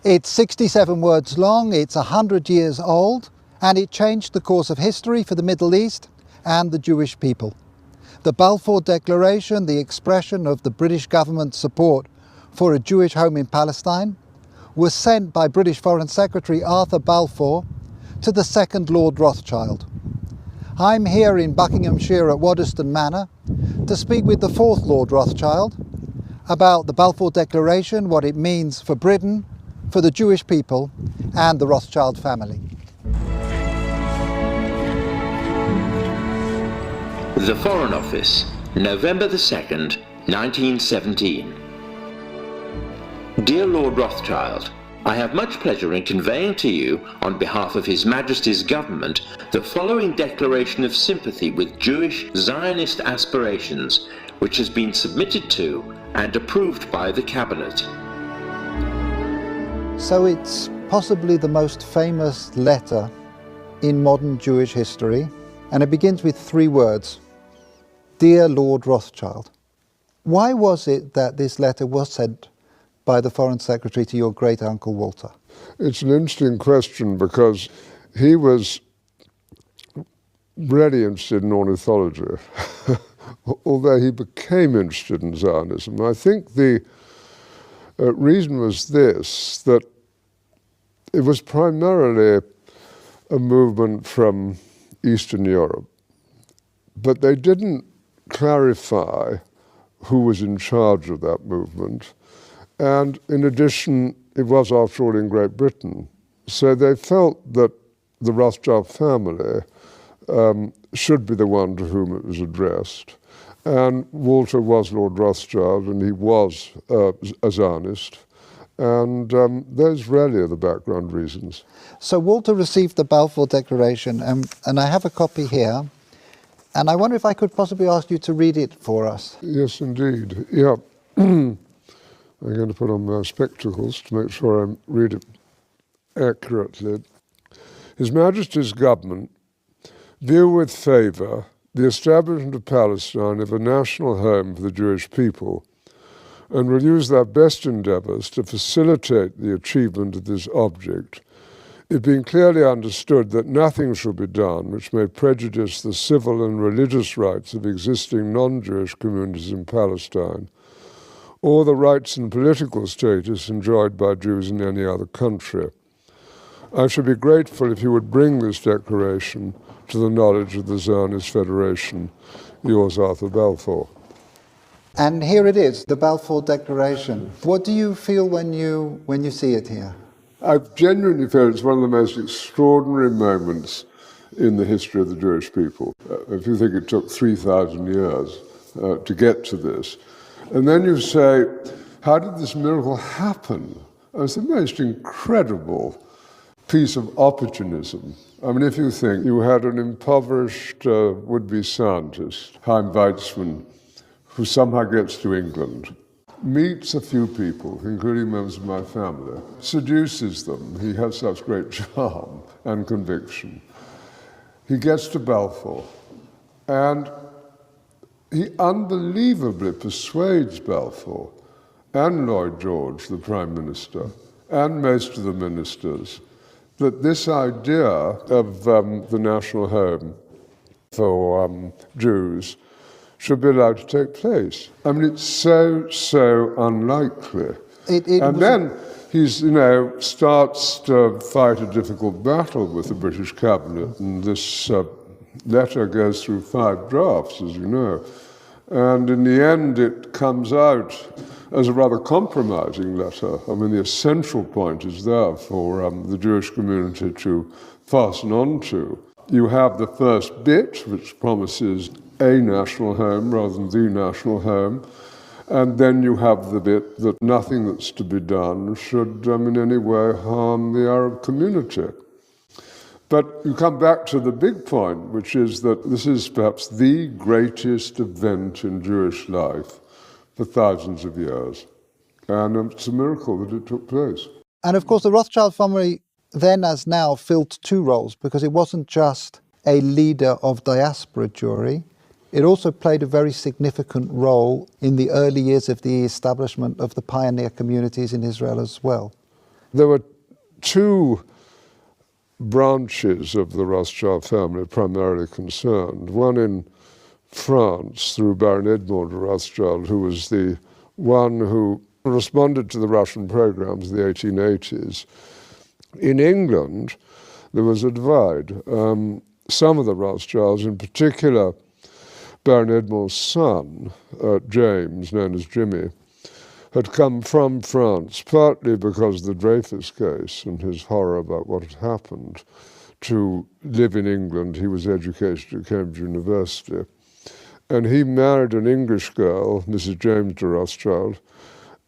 It's 67 words long, it's 100 years old, and it changed the course of history for the Middle East and the Jewish people. The Balfour Declaration, the expression of the British government's support for a Jewish home in Palestine, was sent by British Foreign Secretary Arthur Balfour to the second Lord Rothschild. I'm here in Buckinghamshire at Waddesdon Manor to speak with the fourth Lord Rothschild about the Balfour Declaration, what it means for Britain, for the Jewish people and the Rothschild family. The Foreign Office, November the 2nd, 1917. Dear Lord Rothschild, I have much pleasure in conveying to you, on behalf of His Majesty's Government, the following declaration of sympathy with Jewish Zionist aspirations, which has been submitted to and approved by the Cabinet. So it's possibly the most famous letter in modern Jewish history, and it begins with 3 words: Dear Lord Rothschild. Why was it that this letter was sent by the Foreign Secretary to your great-uncle Walter? It's an interesting question because he was really interested in ornithology, although he became interested in Zionism. I think the reason was this, that it was primarily a movement from Eastern Europe, but they didn't clarify who was in charge of that movement. And in addition, it was, after all, in Great Britain. So they felt that the Rothschild family should be the one to whom it was addressed. And Walter was Lord Rothschild, and he was a Zionist. And those really are the background reasons. So Walter received the Balfour Declaration, and I have a copy here. And I wonder if I could possibly ask you to read it for us. Yes, indeed. Yeah. I'm going to put on my spectacles to make sure I read it accurately. His Majesty's Government view with favour the establishment of Palestine as a national home for the Jewish people, and will use their best endeavours to facilitate the achievement of this object, it being clearly understood that nothing shall be done which may prejudice the civil and religious rights of existing non-Jewish communities in Palestine, or the rights and political status enjoyed by Jews in any other country. I should be grateful if you would bring this declaration to the knowledge of the Zionist Federation. Yours, Arthur Balfour. And here it is, the Balfour Declaration. What do you feel when you see it here? I genuinely feel it's one of the most extraordinary moments in the history of the Jewish people. If you think it took 3,000 years to get to this, and then you say, how did this miracle happen? It's the most incredible piece of opportunism. I mean, if you think you had an impoverished would-be scientist, Chaim Weizmann, who somehow gets to England, meets a few people, including members of my family, seduces them. He has such great charm and conviction. He gets to Balfour, and he unbelievably persuades Balfour and Lloyd George, the Prime Minister, and most of the ministers, that this idea of the national home for Jews should be allowed to take place. I mean, it's so unlikely. Then he's, starts to fight a difficult battle with the British cabinet, and this letter goes through 5 drafts, as you know. And in the end, it comes out as a rather compromising letter. I mean, the essential point is there for the Jewish community to fasten on to. You have the first bit, which promises a national home rather than the national home, and then you have the bit that nothing that's to be done should in any way harm the Arab community. But you come back to the big point, which is that this is perhaps the greatest event in Jewish life for thousands of years. And it's a miracle that it took place. And of course, the Rothschild family then as now filled 2 roles, because it wasn't just a leader of diaspora Jewry, it also played a very significant role in the early years of the establishment of the pioneer communities in Israel as well. There were two branches of the Rothschild family primarily concerned. One in France through Baron Edmond de Rothschild, who was the one who responded to the Russian programs of the 1880s. In England, there was a divide. Some of the Rothschilds, in particular Baron Edmond's son, James, known as Jimmy, had come from France, partly because of the Dreyfus case and his horror about what had happened, to live in England. He was educated at Cambridge University. And he married an English girl, Mrs. James de Rothschild,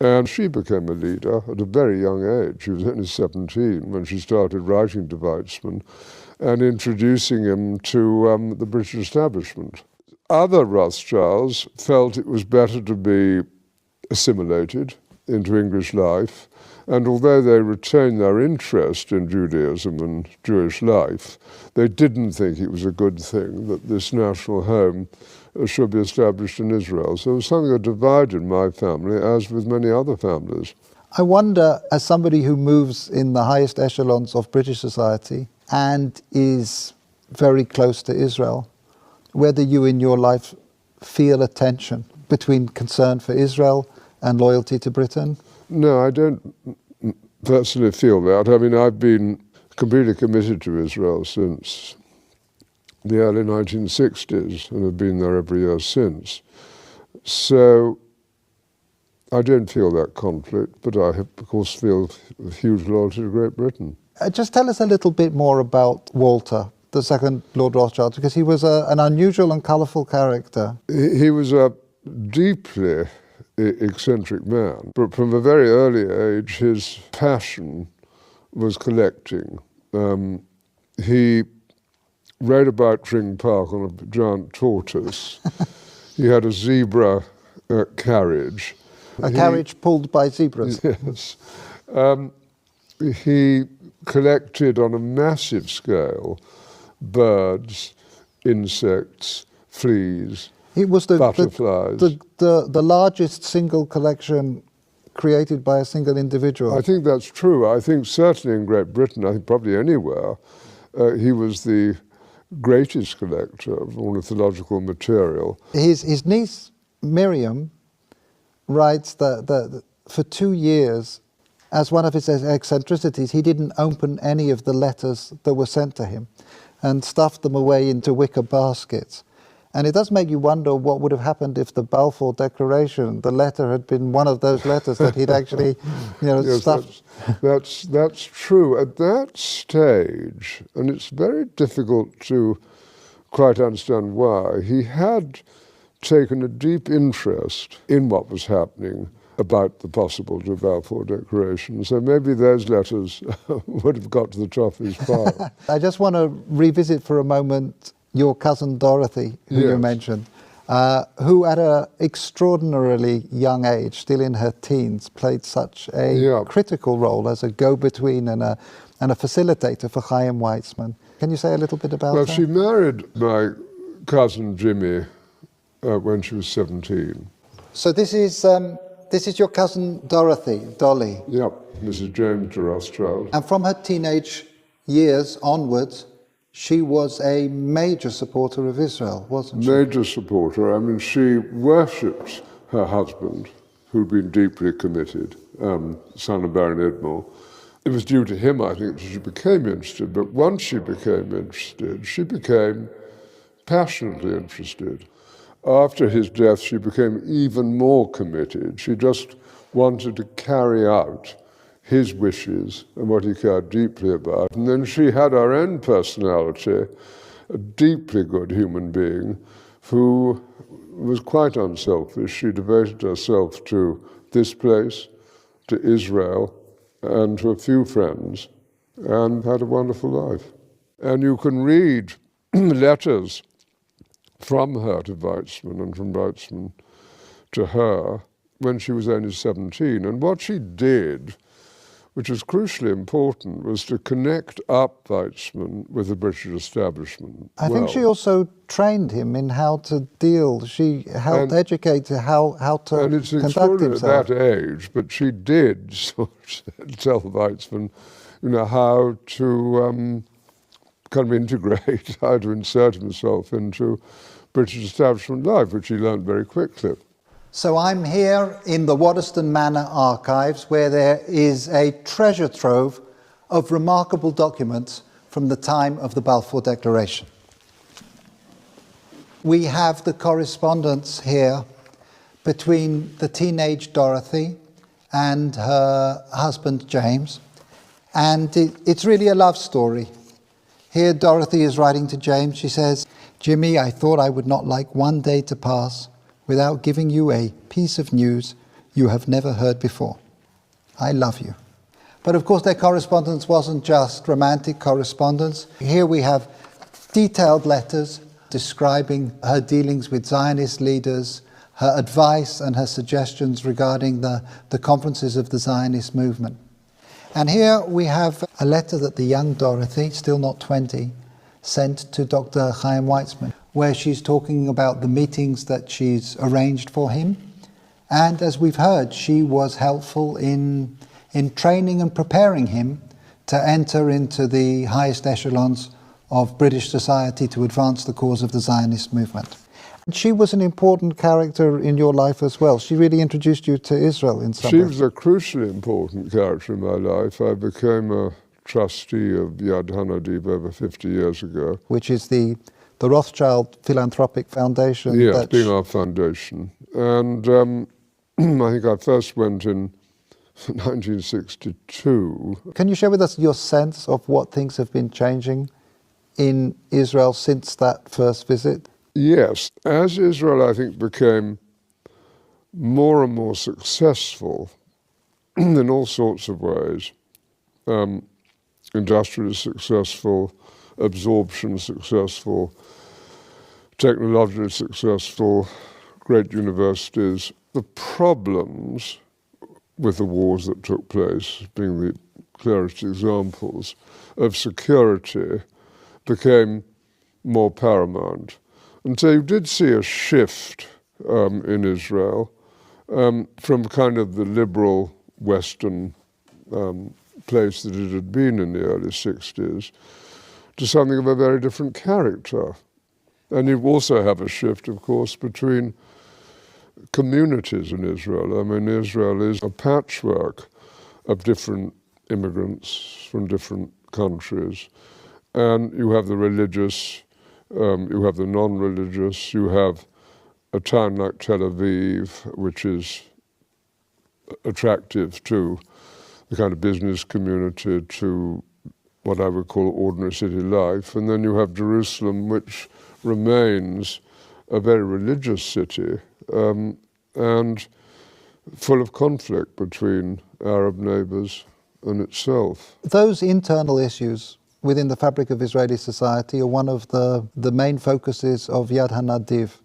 and she became a leader at a very young age. She was only 17 when she started writing to Weizmann and introducing him to the British establishment. Other Rothschilds felt it was better to be assimilated into English life, and although they retained their interest in Judaism and Jewish life, they didn't think it was a good thing that this national home should be established in Israel. So it was something that divided my family, as with many other families. I wonder, as somebody who moves in the highest echelons of British society and is very close to Israel, whether you in your life feel a tension between concern for Israel and loyalty to Britain? No, I don't personally feel that. I mean, I've been completely committed to Israel since the early 1960s and have been there every year since. So I don't feel that conflict, but I, of course, feel a huge loyalty to Great Britain. Just tell us a little bit more about Walter, the second Lord Rothschild, because he was an unusual and colourful character. He was a deeply eccentric man, but from a very early age his passion was collecting. He rode about Tring Park on a giant tortoise. He had a zebra carriage. A carriage pulled by zebras? Yes. He collected on a massive scale birds, insects, fleas, it was butterflies. The largest single collection created by a single individual. I think that's true. I think certainly in Great Britain, I think probably anywhere, he was the greatest collector of ornithological material. His niece, Miriam, writes that for 2 years, as one of his eccentricities, he didn't open any of the letters that were sent to him and stuffed them away into wicker baskets. And it does make you wonder what would have happened if the Balfour Declaration, the letter had been one of those letters that he'd actually, yes, stuffed. That's true. At that stage, and it's very difficult to quite understand why, he had taken a deep interest in what was happening about the possible Balfour Declaration. So maybe those letters would have got to the top of his file. I just want to revisit for a moment your cousin Dorothy, who you mentioned, who at an extraordinarily young age, still in her teens, played such a critical role as a go-between and a facilitator for Chaim Weizmann. Can you say a little bit about her? Well, she married my cousin Jimmy when she was 17. So this is your cousin Dorothy, Dolly. Yep, Mrs. James de Rothschild. And from her teenage years onwards, she was a major supporter of Israel, wasn't she? Major supporter. I mean, she worshipped her husband, who'd been deeply committed, son of Baron Edmond. It was due to him, I think, that she became interested. But once she became interested, she became passionately interested. After his death, she became even more committed. She just wanted to carry out his wishes and what he cared deeply about. And then she had her own personality, a deeply good human being who was quite unselfish. She devoted herself to this place, to Israel, and to a few friends, and had a wonderful life. And you can read letters from her to Weizmann and from Weizmann to her when she was only 17. And what she did which was crucially important, was to connect up Weizmann with the British establishment. I think she also trained him in how to deal. She helped educate how to and it's conduct himself. At that age, but she did sort of tell Weizmann, how to kind of integrate, how to insert himself into British establishment life, which he learned very quickly. So I'm here in the Waddesdon Manor archives, where there is a treasure trove of remarkable documents from the time of the Balfour Declaration. We have the correspondence here between the teenage Dorothy and her husband James, and it's really a love story. Here Dorothy is writing to James. She says, "Jimmy, I thought I would not like one day to pass without giving you a piece of news you have never heard before. I love you." But of course their correspondence wasn't just romantic correspondence. Here we have detailed letters describing her dealings with Zionist leaders, her advice and her suggestions regarding the conferences of the Zionist movement. And here we have a letter that the young Dorothy, still not 20, sent to Dr. Chaim Weizmann, where she's talking about the meetings that she's arranged for him. And as we've heard, she was helpful in training and preparing him to enter into the highest echelons of British society to advance the cause of the Zionist movement. She was an important character in your life as well. She really introduced you to Israel in some way. She was a crucially important character in my life. I became a trustee of Yad Hanadiv over 50 years ago. Which is the Rothschild Philanthropic Foundation. Yes, being our foundation. And I think I first went in 1962. Can you share with us your sense of what things have been changing in Israel since that first visit? Yes. As Israel, I think, became more and more successful in all sorts of ways, industrially successful, absorption successful, technologically successful, great universities, the problems with the wars that took place, being the clearest examples, of security became more paramount. And so you did see a shift in Israel from kind of the liberal Western place that it had been in the early 60s to something of a very different character. And you also have a shift, of course, between communities in Israel. I mean, Israel is a patchwork of different immigrants from different countries. And you have the religious, you have the non-religious, you have a town like Tel Aviv, which is attractive to the kind of business community, to what I would call ordinary city life. And then you have Jerusalem, which remains a very religious city and full of conflict between Arab neighbors and itself. Those internal issues within the fabric of Israeli society are one of the main focuses of Yad Hanadiv.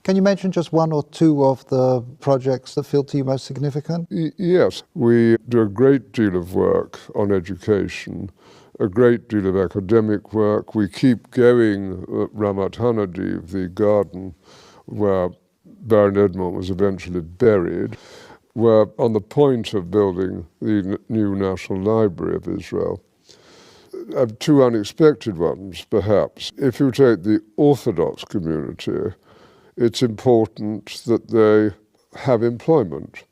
Can you mention just one or two of the projects that feel to you most significant? Yes, we do a great deal of work on education, a great deal of academic work. We keep going at Ramat Hanadiv, the garden where Baron Edmond was eventually buried. We're on the point of building the new National Library of Israel. Two unexpected ones, perhaps. If you take the Orthodox community, it's important that they have employment.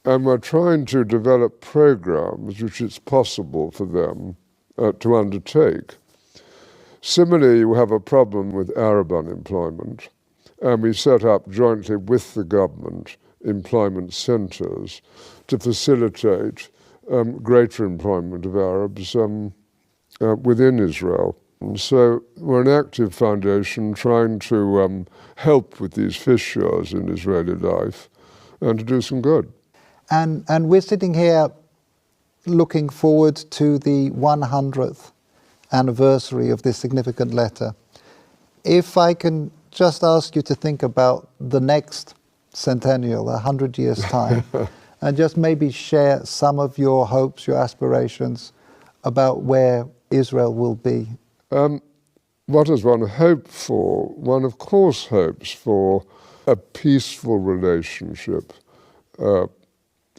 And we're trying to develop programs which it's possible for them to undertake. Similarly, you have a problem with Arab unemployment, and we set up jointly with the government employment centres to facilitate greater employment of Arabs within Israel. And so we're an active foundation trying to help with these fissures in Israeli life and to do some good. And we're sitting here looking forward to the 100th anniversary of this significant letter. If I can just ask you to think about the next centennial, 100 years' time, and just maybe share some of your hopes, your aspirations about where Israel will be. What does one hope for? One, of course, hopes for a peaceful relationship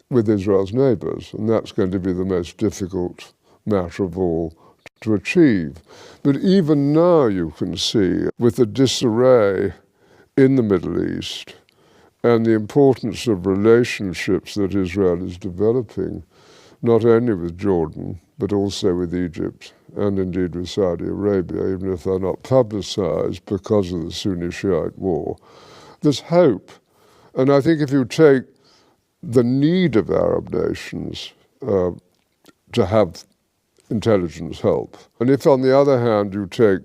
with Israel's neighbors, and that's going to be the most difficult matter of all to achieve. But even now you can see, with the disarray in the Middle East and the importance of relationships that Israel is developing, not only with Jordan, but also with Egypt and indeed with Saudi Arabia, even if they're not publicized because of the Sunni-Shiite war, there's hope. And I think if you take the need of Arab nations to have intelligence help, and if on the other hand you take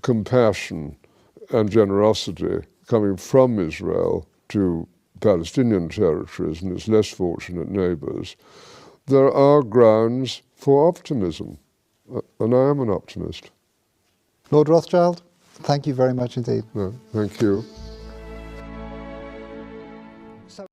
compassion and generosity coming from Israel to Palestinian territories and its less fortunate neighbors, there are grounds for optimism, and I am an optimist. Lord Rothschild, thank you very much indeed. No, thank you.